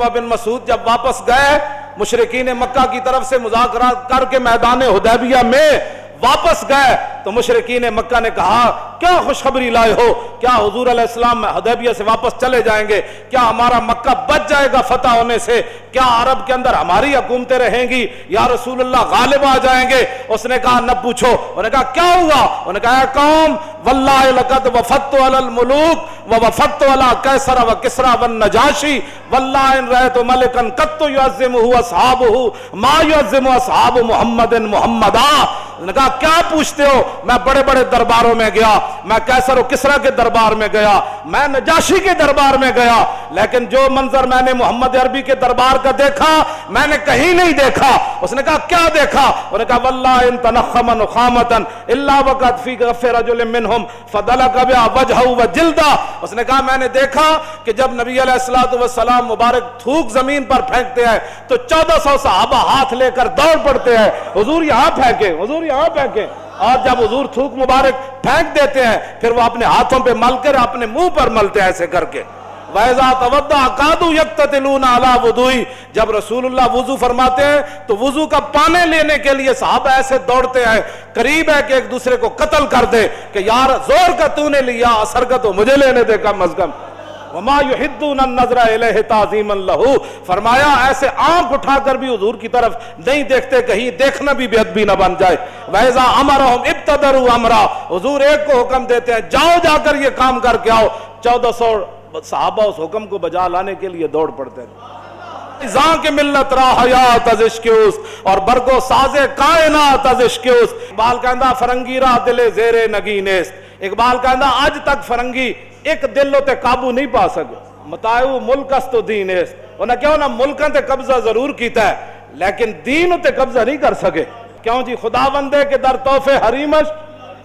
عروہ بن مسعود جب واپس گئے مشرکین مکہ کی طرف سے مذاکرات کر کے میدان حدیبیہ میں واپس گئے تو مشرکین مکہ نے کہا کیا خوشخبری لائے ہو؟ کیا حضور علیہ السلام حدیبیہ سے واپس چلے جائیں گے؟ کیا ہمارا مکہ بچ جائے گا فتح ہونے سے؟ کیا عرب کے اندر ہماری حکومتیں رہیں گی؟ یا رسول اللہ غالب آ جائیں گے؟ اس نے کہا نہ پوچھو۔ انہوں نے کہا کیا ہوا؟ انہوں نے کہا اے قوم واللہ لقد وفدت علی الملوک ووفدت علی قیصر وکسری والنجاشی واللہ ان رأیت ملکا قط یعظمہ اصحابہ ما یعظم اصحاب محمد محمدا۔ انہوں نے کہا کیا پوچھتے ہو؟ میں بڑے بڑے درباروں میں گیا، میں قیصر و کسریٰ کے دربار میں گیا، میں نجاشی کے دربار میں گیا، لیکن جو منظر میں نے محمد عربی کے دربار کا دیکھا میں نے کہیں نہیں دیکھا۔ اس نے کہا کیا دیکھا؟ انہوں نے کہا واللہ ان تنخم نخامتا الا وقد فی غف رجل منہم فدلک بها وجهه وجلدہ۔ اس نے کہا میں نے دیکھا کہ جب نبی علیہ السلام مبارک تھوک زمین پر پھینکتے ہیں تو 1400 صحابہ ہاتھ لے کر دوڑ پڑتے ہیں، حضور یہاں پھینکے، حضور یہاں پھینکے۔ اور جب حضور تھوک مبارک پھینک دیتے ہیں پھر وہ اپنے ہاتھوں پہ مل کر اپنے منہ پر ملتے ہیں ایسے کر کے۔ وَإِذَا تَوَضَّأَ كَادُوا يَقْتَتِلُونَ عَلَى وُضُوئِهِ۔ جب رسول اللہ وضو فرماتے ہیں تو وضو کا پانے لینے کے لیے صحابہ ایسے دوڑتے ہیں، قریب ہے کہ ایک دوسرے کو قتل کر دے کہ یار زور کا تو نے لیا، اثر کا تو مجھے لینے دے کم از کم۔ وَمَا يُحِدُّونَ النَّظْرَ إِلَيْهِ تَعْظِيمًا لَهُ۔ فرمایا ایسے آنکھ اٹھا کر بھی حضور کی طرف نہیں دیکھتے، کہیں دیکھنا بھی بے ادبی نہ بن جائے۔ وَإِذَا أَمَرَهُمْ ابْتَدَرُوا أَمْرًا۔ حضور ایک کو حکم دیتے ہیں جاؤ جا کر یہ کام کر کے آؤ، 1400 صحابہ اس حکم کو بجا لانے کے لیے دوڑ پڑتے ہیں۔ زاں کے ملت را حیات از عشق اوست اور برگو ساز کائنات از عشق اوست۔ اقبال کہندہ فرنگی را دل زیر نگینست۔ اقبال کہندہ آج تک فرنگی ایک دل تے قابو نہیں پا سکے۔ متاعو ملک است و دین است۔ انہاں کیوں نہ ملکاں تے قبضہ ضرور کیتا ہے لیکن دین تے قبضہ نہیں کر سکے۔ کیوں جی خداوندے کے در تحفے حریمش۔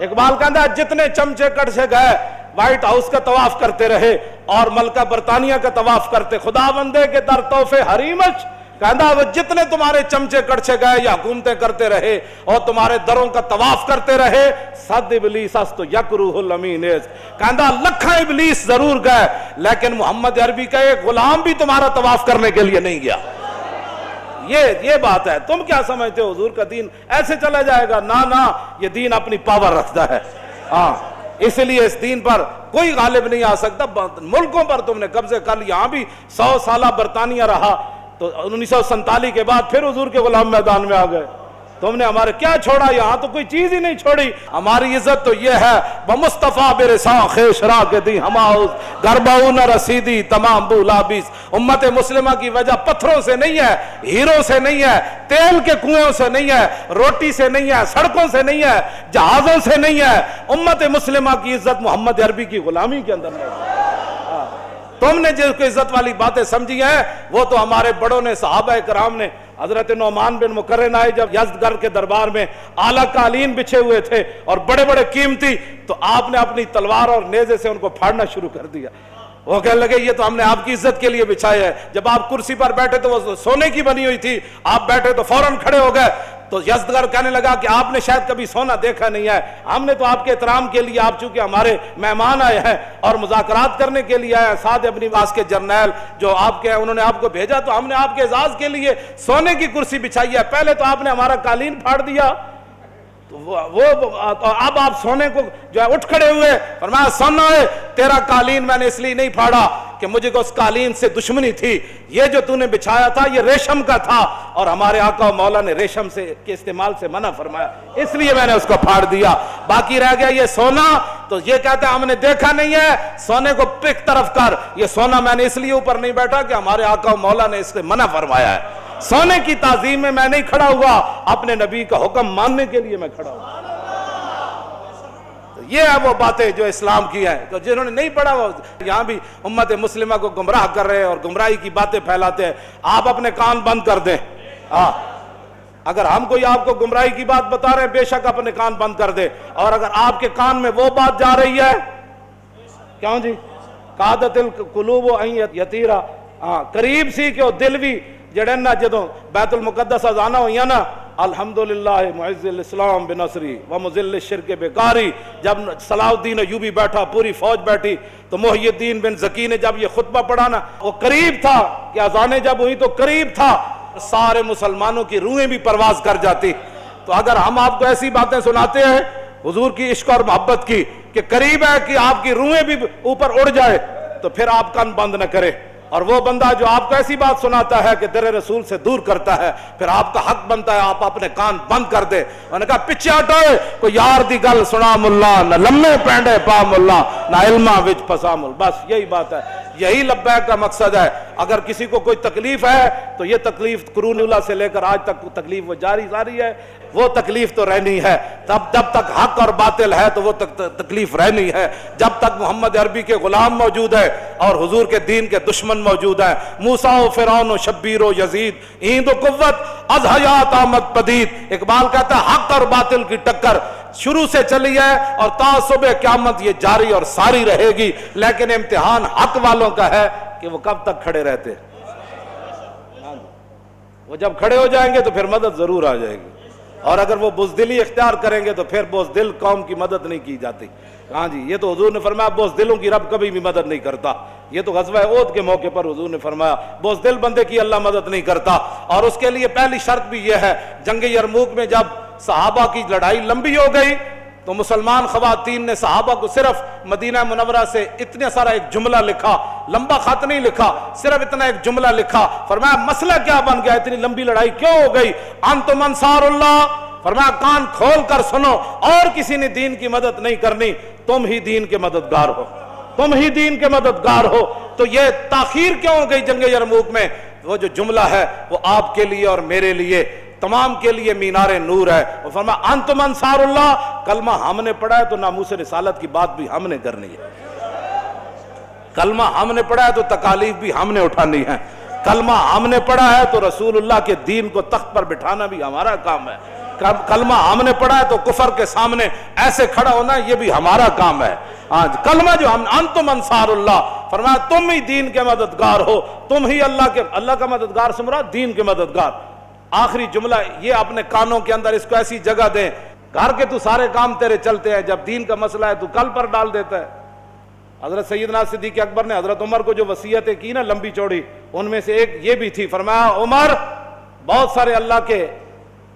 اقبال کہندہ جتنے چمچے کٹ سے گئے وائٹ ہاؤس کا طواف کرتے رہے اور ملکہ برطانیہ کا طواف کرتے، خداوندے کے در تحفے حریمش۔ کہندہ وہ جتنے تمہارے چمچے کڑچے گئے یا حکومتیں کرتے رہے اور تمہارے دروں کا طواف کرتے رہے، صد ابلیس است یک روح الامین است۔ کہندہ لکھاں ابلیس ضرور گئے لیکن محمد عربی کا ایک غلام بھی تمہارا طواف کرنے کے لیے نہیں گیا۔ یہ بات ہے۔ تم کیا سمجھتے ہو حضور کا دین ایسے چلا جائے گا؟ نہ یہ دین اپنی پاور رکھتا ہے۔ اس لیے اس دین پر کوئی غالب نہیں آ سکتا۔ ملکوں پر تم نے قبضے کر لیا، یہاں بھی 100 سالہ برطانیہ رہا تو 1947 کے بعد پھر حضور کے غلام میدان میں آ گئے۔ تم نے ہمارے کیا چھوڑا؟ یہاں تو کوئی چیز ہی نہیں چھوڑی۔ ہماری عزت تو یہ ہے بمصطفیٰ برساں خیش را کے دی ہماؤز گرباؤ نہ رسیدی تمام بولابیس۔ امت مسلمہ کی وجہ پتھروں سے نہیں ہے، ہیروں سے نہیں ہے، تیل کے کنویں سے نہیں ہے، روٹی سے نہیں ہے، سڑکوں سے نہیں ہے، جہازوں سے نہیں ہے۔ امت مسلمہ کی عزت محمد عربی کی غلامی کے اندر نہیں۔ تم نے جس کو عزت والی باتیں سمجھی ہیں وہ تو ہمارے بڑوں نے، صحابہ کرام نے۔ حضرت نعمان بن مقرن آئے جب یزدگرد کے دربار میں، اعلیٰ قالین بچھے ہوئے تھے اور بڑے بڑے قیمتی، تو آپ نے اپنی تلوار اور نیزے سے ان کو پھاڑنا شروع کر دیا۔ وہ کہنے لگے یہ تو ہم نے آپ کی عزت کے لیے بچھایا ہے۔ جب آپ کرسی پر بیٹھے تو وہ سونے کی بنی ہوئی تھی، آپ بیٹھے تو فوراً کھڑے ہو گئے۔ تو یزدگرد کہنے لگا کہ آپ نے شاید کبھی سونا دیکھا نہیں ہے، ہم نے تو آپ کے احترام کے لیے، آپ چونکہ ہمارے مہمان آئے ہیں اور مذاکرات کرنے کے لیے آئے ہیں، سعد ابن واس کے جرنیل جو آپ کے ہیں انہوں نے آپ کو بھیجا، تو ہم نے آپ کے اعزاز کے لیے سونے کی کرسی بچھائی ہے، پہلے تو آپ نے ہمارا قالین پھاڑ دیا، تو اب آپ سونے کو جو ہے اٹھ کھڑے ہوئے، فرمایا سننا ہے تیرا قالین میں نے اس لیے نہیں پھاڑا کہ مجھے کو اس قالین سے دشمنی تھی، یہ جو تو نے بچھایا تھا یہ ریشم کا تھا اور ہمارے آقا و مولا نے ریشم سے کے استعمال سے منع فرمایا، اس لیے میں نے اس کو پھاڑ دیا، باقی رہ گیا یہ سونا۔ تو یہ کہتے ہیں ہم نے دیکھا نہیں ہے، سونے کو پک طرف کر، یہ سونا میں نے اس لیے اوپر نہیں بیٹھا کہ ہمارے آقا و مولا نے اس سے منع فرمایا ہے، سونے کی تعظیم میں میں نہیں کھڑا ہوا، اپنے نبی کا حکم ماننے کے لیے میں کھڑا ہوا۔ یہ ہے وہ باتیں جو اسلام کی ہیں، تو جنہوں نے نہیں پڑھا وہ یہاں بھی امت مسلمہ کو گمراہ کر رہے ہیں اور گمراہی کی باتیں پھیلاتے ہیں۔ آپ اپنے کان بند کر دیں، اگر ہم کوئی آپ کو گمراہی کی بات بتا رہے ہیں بے شک اپنے کان بند کر دیں، اور اگر آپ کے کان میں وہ بات جا رہی ہے، کیوں جی قادت القلوب ان یتیرا، قریب سی کہ وہ دل بھی جڑے نا جدوں بیت المقدس آزانا ہوئی نا الحمدللہ معز الاسلام بنصری و مذل الشرک بکاری. جب صلاح الدین ایوبی بیٹھا، پوری فوج بیٹھی، تو محی الدین بن زکی نے جب یہ خطبہ پڑھا نا، وہ قریب تھا کہ اذانیں جب ہوئی تو قریب تھا سارے مسلمانوں کی روحیں بھی پرواز کر جاتی. تو اگر ہم آپ کو ایسی باتیں سناتے ہیں حضور کی عشق اور محبت کی کہ قریب ہے کہ آپ کی روحیں بھی اوپر اڑ جائے، تو پھر آپ کان بند نہ کرے. اور وہ بندہ جو آپ کو ایسی بات سناتا ہے کہ در رسول سے دور کرتا ہے، پھر آپ کا حق بنتا ہے آپ اپنے کان بند کر دے. انہوں نے کہا پیچھے ہٹو، کوئی یار دی گل سنا ملا، نہ لمے پینڈے پا ملا، نہ علما وچ پھسا مل. بس یہی بات ہے، یہی لبیک کا مقصد ہے. اگر کسی کو کوئی تکلیف ہے تو یہ تکلیف قرون اولیٰ سے لے کر آج تک تکلیف وہ جاری ہے، وہ تکلیف تو رہنی ہے. جب تک حق اور باطل ہے تو وہ تکلیف رہنی ہے. جب تک محمد عربی کے غلام موجود ہے اور حضور کے دین کے دشمن موجود ہیں، موسیٰ و فرعون و شبیر و یزید، ایند و قوت از حیات آمد پدید. اقبال کہتا ہے حق اور باطل کی ٹکر شروع سے چلی ہے اور تا صبح قیامت یہ جاری اور ساری رہے گی. لیکن امتحان حق والوں کا ہے کہ وہ کب تک کھڑے رہتے ہیں. وہ جب کھڑے ہو جائیں گے تو پھر مدد ضرور آ جائے گی، اور اگر وہ بزدلی اختیار کریں گے تو پھر بزدل قوم کی مدد نہیں کی جاتی. ہاں جی، یہ تو حضور نے فرمایا بزدلوں کی رب کبھی بھی مدد نہیں کرتا. یہ تو غزوہ احد کے موقع پر حضور نے فرمایا بزدل بندے کی اللہ مدد نہیں کرتا. اور اس کے لیے پہلی شرط بھی یہ ہے، جنگ یرموک میں جب صحابہ کی لڑائی لمبی ہو گئی تو مسلمان خواتین نے صحابہ کو صرف مدینہ منورہ سے اتنا سارا ایک جملہ لکھا، لمبا خط نہیں لکھا، صرف اتنا ایک جملہ لکھا. فرمایا مسئلہ کیا بن گیا، اتنی لمبی لڑائی کیوں ہو گئی؟ انتم انصار اللہ. فرمایا کان کھول کر سنو، اور کسی نے دین کی مدد نہیں کرنی، تم ہی دین کے مددگار ہو، تم ہی دین کے مددگار ہو. تو یہ تاخیر کیوں ہو گئی جنگ یرموک میں؟ وہ جو جملہ ہے وہ آپ کے لیے اور میرے لیے تمام کے لیے مینار نور ہے. وہ فرمایا انتم انصار اللہ. کلمہ ہم نے پڑھا ہے تو ناموس رسالت کی بات بھی ہم نے کرنی ہے. کلمہ ہم نے پڑھا ہے تو تکالیف بھی ہم نے اٹھانی ہے. کلمہ ہم نے پڑھا ہے تو رسول اللہ کے دین کو تخت پر بٹھانا بھی ہمارا کام ہے. کلمہ ہم نے پڑھا ہے تو کفر کے سامنے ایسے کھڑا ہونا یہ بھی ہمارا کام ہے. آج کلمہ جو ہم انتم انصار اللہ، فرمایا تم ہی دین کے مددگار ہو، تم ہی اللہ کا مددگار سے مراد دین کے مددگار. آخری جملہ یہ اپنے کانوں کے اندر اس کو ایسی جگہ دیں، گھر کے تو سارے کام تیرے چلتے ہیں، جب دین کا مسئلہ ہے تو کل پر ڈال دیتا ہے. حضرت سیدنا صدیق اکبر نے حضرت عمر کو جو وصیتیں کی نا لمبی چوڑی، ان میں سے ایک یہ بھی تھی. فرمایا عمر بہت سارے اللہ کے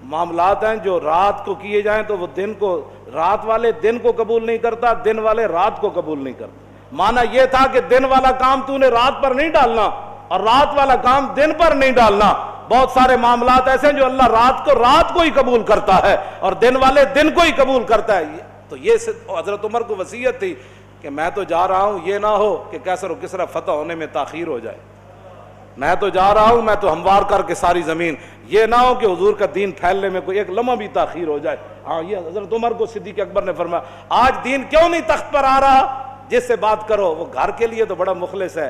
معاملات ہیں جو رات کو کیے جائیں تو وہ دن کو، رات والے دن کو قبول نہیں کرتا، دن والے رات کو قبول نہیں کرتا. معنی یہ تھا کہ دن والا کام تو نے رات پر نہیں ڈالنا اور رات والا کام دن پر نہیں ڈالنا. بہت سارے معاملات ایسے ہیں جو اللہ رات کو ہی قبول کرتا ہے اور دن والے دن کو ہی قبول کرتا ہے. تو یہ حضرت عمر کو وصیت تھی کہ میں تو جا رہا ہوں، یہ نہ ہو کہ کیسر و کسرا فتح ہونے میں تاخیر ہو جائے. میں تو جا رہا ہوں، میں تو ہموار کر کے ساری زمین، یہ نہ ہو کہ حضور کا دین پھیلنے میں کوئی ایک لمحہ بھی تاخیر ہو جائے. ہاں یہ حضرت عمر کو صدیق اکبر نے فرمایا آج دین کیوں نہیں تخت پر آ رہا؟ جس سے بات کرو وہ گھر کے لیے تو بڑا مخلص ہے،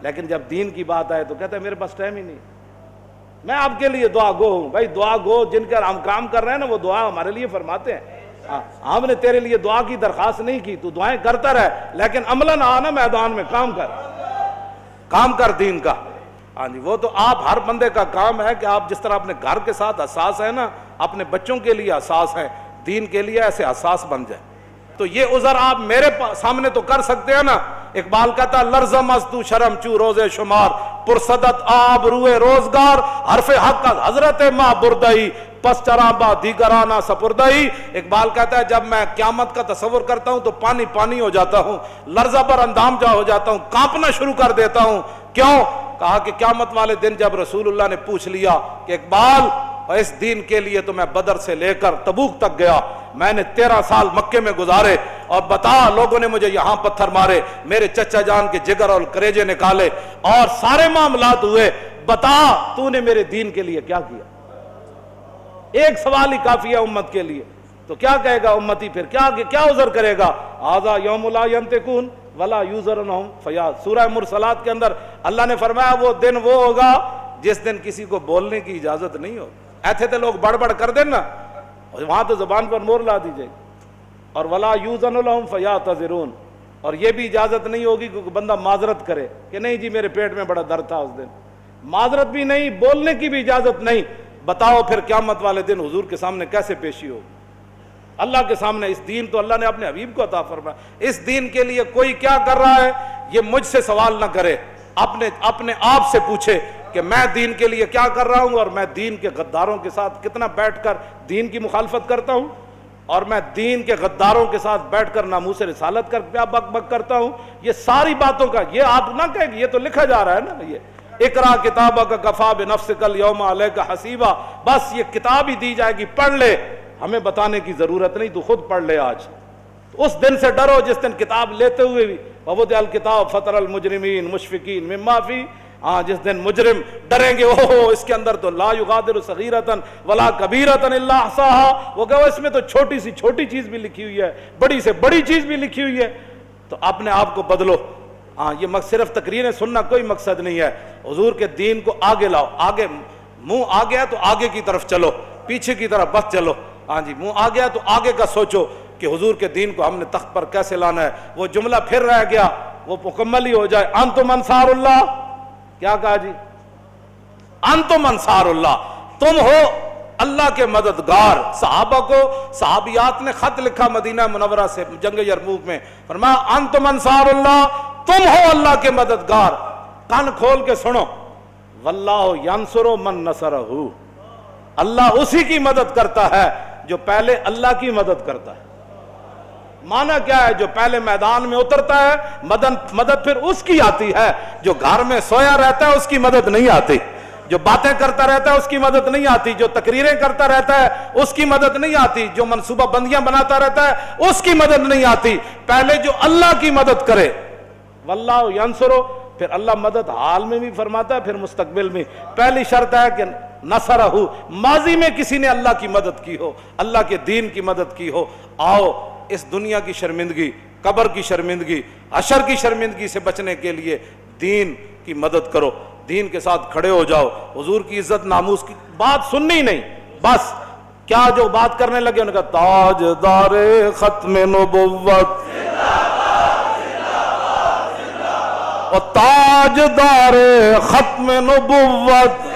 لیکن جب دین کی بات آئے تو کہتا ہے میرے پاس ٹائم ہی نہیں. میں آپ کے لیے دعا گو ہوں. بھائی دعا گو جن کا ہم کام کر رہے ہیں نا وہ دعا ہمارے لیے فرماتے ہیں. ہم نے تیرے لیے دعا کی درخواست نہیں کی، تو دعائیں کرتا رہے لیکن عملاً آنا میدان میں کام کر دین کا. ہاں جی، وہ تو آپ ہر بندے کا کام ہے کہ آپ جس طرح اپنے گھر کے ساتھ حساس ہے نا، اپنے بچوں کے لیے حساس ہے، دین کے لیے ایسے حساس بن جائے. تو یہ عذر آپ میرے سامنے تو کر سکتے ہیں نا. اقبال کہتا لرزم از تو شرم چو روزے شمار، پرصدت آب روئے روزگار، حرف حق از حضرت ماں بردئی، پس چرابا دیگرانہ سپردئی. اقبال کہتا ہے جب میں قیامت کا تصور کرتا ہوں تو پانی ہو جاتا ہوں، لرزہ پر اندام جا ہو جاتا ہوں، کانپنا شروع کر دیتا ہوں. کیوں؟ کہا کہ قیامت والے دن جب رسول اللہ نے پوچھ لیا کہ اقبال اس دین کے لیے تو میں بدر سے لے کر تبوک تک گیا، میں نے 13 سال مکے میں گزارے، اور بتا لوگوں نے مجھے یہاں پتھر مارے، میرے چچا جان کے جگر اور کریجے نکالے اور سارے معاملات ہوئے، بتا تو نے میرے دین کے لیے کیا کیا؟ ایک سوال ہی کافی ہے امت کے لیے. تو کیا کہے گا امتی؟ پھر کیا عذر کرے گا؟ آذا یوم لا ینطقون ولا یوزرنہم فیاض. سورہ مرسلات کے اندر اللہ نے فرمایا وہ دن وہ ہوگا جس دن کسی کو بولنے کی اجازت نہیں ہوگی. ایتھے تھے لوگ بڑھ کر دیں نا، وہاں تو زبان پر مور لا دیجئے. اور ولا یوزن لہم فیعتذرون، اور یہ بھی اجازت نہیں ہوگی کہ بندہ معذرت کرے کہ نہیں جی میرے پیٹ میں بڑا درد تھا اس دن. معذرت بھی نہیں، بولنے کی بھی اجازت نہیں. بتاؤ پھر قیامت والے دن حضور کے سامنے کیسے پیشی ہو؟ اللہ کے سامنے اس دین تو اللہ نے اپنے حبیب کو عطا فرمایا، اس دین کے لیے کوئی کیا کر رہا ہے یہ مجھ سے سوال نہ کرے، اپنے آپ سے پوچھے کہ میں دین کے لیے کیا کر رہا ہوں، اور میں دین کے غداروں کے ساتھ کتنا بیٹھ کر دین کی مخالفت کرتا ہوں، اور میں دین کے غداروں کے ساتھ بیٹھ کر ناموس رسالت کر کیا بک بک کرتا ہوں۔ یہ ساری باتوں کا یہ آپ نہ کہیں، یہ تو لکھا جا رہا ہے نا، یہ اقرا کتابک کفا بنفسک الیوم علیک حسیبا، بس یہ کتاب ہی دی جائے گی، پڑھ لے، ہمیں بتانے کی ضرورت نہیں، تو خود پڑھ لے۔ آج اس دن سے ڈرو جس دن کتاب لیتے ہوئے بھی ووضع الکتاب فتر المجرمین مشفقین مما فی، جس دن مجرم ڈریں گے اوہ اس کے اندر تو لا یغادر صغیرۃ ولا کبیرۃ الا احصاها، وہ کہو اس میں تو چھوٹی سی چھوٹی چیز بھی لکھی ہوئی ہے، بڑی سے بڑی چیز بھی لکھی ہوئی ہے۔ تو اپنے آپ کو بدلو۔ یہ صرف تقریریں سننا کوئی مقصد نہیں ہے، حضور کے دین کو آگے لاؤ، آگے منہ آ گیا تو آگے کی طرف چلو، پیچھے کی طرف بس چلو۔ منہ آ گیا تو آگے کا سوچو کہ حضور کے دین کو ہم نے تخت پر کیسے لانا ہے۔ وہ جملہ پھر رہ گیا، وہ مکمل ہی ہو جائے، انتم انصار اللہ، کیا کہا جی؟ انتم انصار اللہ، تم ہو اللہ کے مددگار۔ صحابہ کو صحابیات نے خط لکھا مدینہ منورہ سے جنگ یرموک میں، فرمایا انتم انصار اللہ، تم ہو اللہ کے مددگار۔ کان کھول کے سنو، واللہ ینصر من نصرہ، اللہ اسی کی مدد کرتا ہے جو پہلے اللہ کی مدد کرتا ہے۔ معنی کیا ہے؟ جو پہلے میدان میں اترتا ہے مدد پھر اس کی آتی ہے، جو گھر میں سویا رہتا ہے اس کی مدد نہیں آتی، جو باتیں کرتا رہتا ہے اس کی مدد نہیں آتی، جو تقریریں کرتا رہتا ہے اس کی مدد نہیں آتی، جو منصوبہ بندیاں بناتا رہتا ہے اس کی مدد نہیں آتی۔ پہلے جو اللہ کی مدد کرے، واللہ ینصرو، پھر اللہ مدد حال میں بھی فرماتا ہے، پھر مستقبل میں۔ پہلی شرط ہے کہ نصرہ، ماضی میں کسی نے اللہ کی مدد کی ہو، اللہ کے دین کی مدد کی ہو۔ آؤ اس دنیا کی شرمندگی، قبر کی شرمندگی، حشر کی شرمندگی سے بچنے کے لیے دین کی مدد کرو، دین کے ساتھ کھڑے ہو جاؤ۔ حضور کی عزت ناموس کی بات سننی نہیں، بس کیا جو بات کرنے لگے انہوں نے کہا تاجدار ختم نبوت، اور تاجدار ختم نبوت